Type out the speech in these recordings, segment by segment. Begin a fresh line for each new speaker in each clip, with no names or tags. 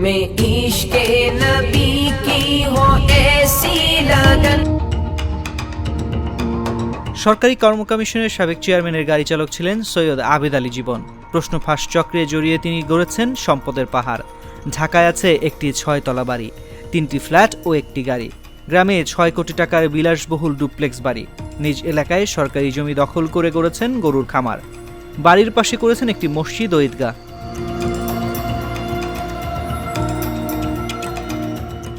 में इश्क़े नबी की हो ऐसी लगन।
সরকারি কর্ম কমিশনের সাবেক চেয়ারম্যানের গাড়ি চালক ছিলেন সৈয়দ আবেদ আলী জীবন। প্রশ্ন ফাঁস চক্রে জড়িয়ে তিনি গড়েছেন সম্পদের পাহাড়। ঢাকায় আছে একটি 6 তলা বাড়ি, 3টি ফ্ল্যাট ও একটি গাড়ি। গ্রামে 6 কোটি টাকার বিলাসবহুল ডুপ্লেক্স বাড়ি। নিজ এলাকায় সরকারি জমি দখল করে গড়েছেন গরুর খামার। বাড়ির পাশে করেছেন একটি মসজিদ ও ঈদগাহ।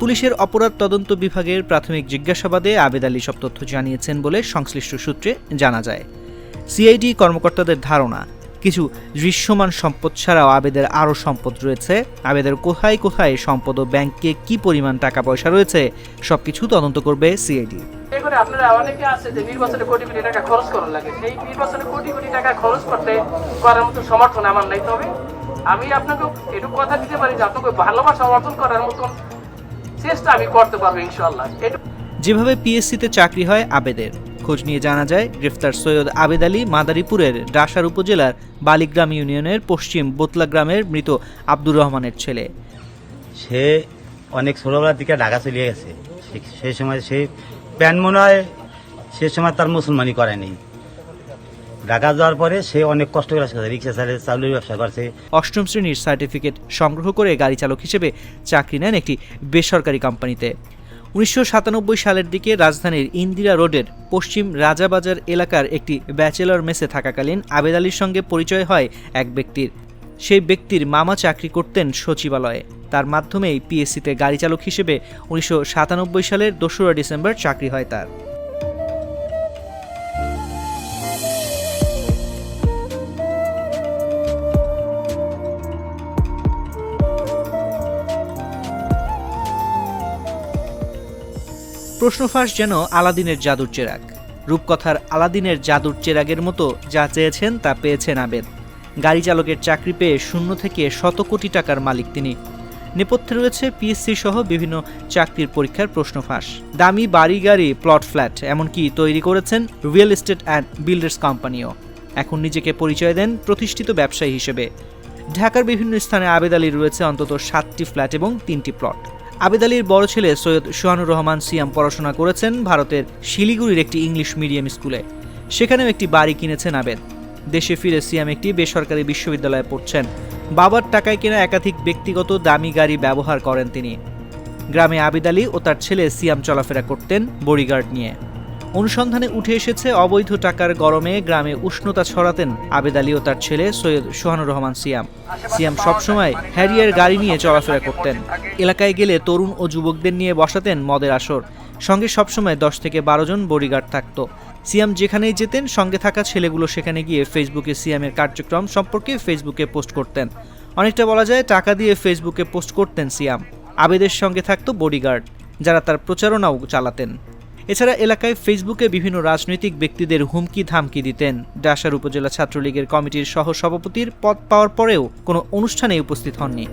পুলিশের অপরাধ তদন্ত বিভাগের প্রাথমিক জিজ্ঞাসাবাদে আবেদ আলী সব তথ্য জানিয়েছেন বলে সংশ্লিষ্ট সূত্রে জানা যায়। সিআইডি কর্মকর্তাদের ধারণা, কিছু দৃশ্যমান সম্পদ ছাড়াও আবেদের আরও সম্পদ রয়েছে। আবেদের কোথায় কোথায় সম্পদ ও ব্যাংকে কি পরিমাণ টাকা পয়সা রয়েছে সবকিছু তদন্ত করবে সিআইডি।
আপনারা অনেকে আছে যে নির্বাচনে কোটি কোটি টাকা খরচ করার লাগে, সেই নির্বাচনে কোটি কোটি টাকা খরচ করতে করার মতো সমর্থন আমার নাই। তবে আমি আপনাকে একটু কথা দিতে পারি যে আপনাকে ভালোবাসা অর্জন করার মতন চেষ্টা আমি করতে পারবো ইনশাআল্লাহ।
যেভাবে পিএসসিতে চাকরি হয় আবেদের, খোঁজ নিয়ে জানা যায় গ্রেফতার সৈয়দ আবেদ আলী মাদারীপুরের ডাসার উপজেলার বালিগ্রাম ইউনিয়নের পশ্চিম বোতলা গ্রামের মৃত আব্দুর রহমানের ছেলে।
সে অনেক ছোটবেলার দিকে ঢাকা চলে গেছে। সেই সময় সে প্যান মনে হয় সে সময় তার মুসলমানি করেনি। ঢাকা যাওয়ার পরে সে অনেক কষ্ট করে রিক্সা চালিয়ে চাউলের ব্যবসা করছে।
8ম শ্রেণীর সার্টিফিকেট সংগ্রহ করে গাড়ি চালক হিসেবে চাকরি নেন একটি বেসরকারি কোম্পানিতে। 1997 সালের দিকে রাজধানীর ইন্দিরা রোডের পশ্চিম রাজাবাজার এলাকার একটি ব্যাচেলর মেসে থাকাকালীন আবেদ আলীর সঙ্গে পরিচয় হয় এক ব্যক্তির। সেই ব্যক্তির মামা চাকরি করতেন সচিবালয়ে। তার মাধ্যমেই পিএসসিতে গাড়ি চালক হিসেবে 1997 সালের 2রা ডিসেম্বর চাকরি হয় তার। প্রশ্ন ফাঁস যেন আলাদিনের জাদুর চেরাগ। রূপকথার আলাদিনের জাদুর চেরাগের মতো যা চেয়েছেন তা পেয়েছেন আবেদ। গাড়ি চালকের চাকরি পেয়ে শূন্য থেকে শত কোটি টাকার মালিক তিনি। নেপথ্যে রয়েছে পিএসসি সহ বিভিন্ন চাকরির পরীক্ষার প্রশ্ন ফাঁস, দামি বাড়ি গাড়ি, প্লট ফ্ল্যাট, এমনকি তৈরি করেছেন রিয়েল এস্টেট অ্যান্ড বিল্ডার্স কোম্পানিও। এখন নিজেকে পরিচয় দেন প্রতিষ্ঠিত ব্যবসায়ী হিসেবে। ঢাকার বিভিন্ন স্থানে আবেদ আলীর রয়েছে অন্তত 7টি ফ্ল্যাট এবং 3টি প্লট। আবেদ আলীর বড় ছেলে সৈয়দ সোহানুর রহমান সিয়াম পড়াশোনা করেছেন ভারতের শিলিগুড়ির একটি ইংলিশ মিডিয়াম স্কুলে। সেখানেও একটি বাড়ি কিনেছেন আবেদ। দেশে ফিরে সিয়াম একটি বেসরকারি বিশ্ববিদ্যালয়ে পড়ছেন। বাবার টাকায় কেনা একাধিক ব্যক্তিগত দামি গাড়ি ব্যবহার করেন তিনি। গ্রামে আবেদ আলী ও তার ছেলে সিয়াম চলাফেরা করতেন বডিগার্ড নিয়ে। অনুসন্ধানে উঠে এসেছে অবৈধ টাকার গরমে গ্রামে উষ্ণতা ছড়াতেন আবেদ আলী ও তার ছেলে সৈয়দ সোহানুর রহমান সিয়াম। সিয়াম সবসময় হ্যারিয়ার গাড়ি নিয়ে চলাফেরা করতেন। এলাকায় গেলে তরুণ ও যুবকদের নিয়ে বসাতেন মদের আসর। সঙ্গে সবসময় 10 থেকে 12 জন বডিগার্ড থাকত। সিয়াম যেখানেই যেতেন সঙ্গে থাকা ছেলেগুলো সেখানে গিয়ে ফেসবুকে সিয়ামের কার্যক্রম সম্পর্কে ফেসবুকে পোস্ট করতেন। অনেকটা বলা যায় টাকা দিয়ে ফেসবুকে পোস্ট করতেন সিয়াম। আবেদের সঙ্গে থাকত বডিগার্ড, যারা তার প্রচারণাও চালাতেন। এছাড়া এলাকায় ফেসবুকে বিভিন্ন রাজনৈতিক ব্যক্তিদের হুমকি ধামকি দিতেন। ডাসার উপজেলা ছাত্রলীগের কমিটির সহ সভাপতির পদ পাওয়ার পরেও কোনো অনুষ্ঠানে উপস্থিত হননি।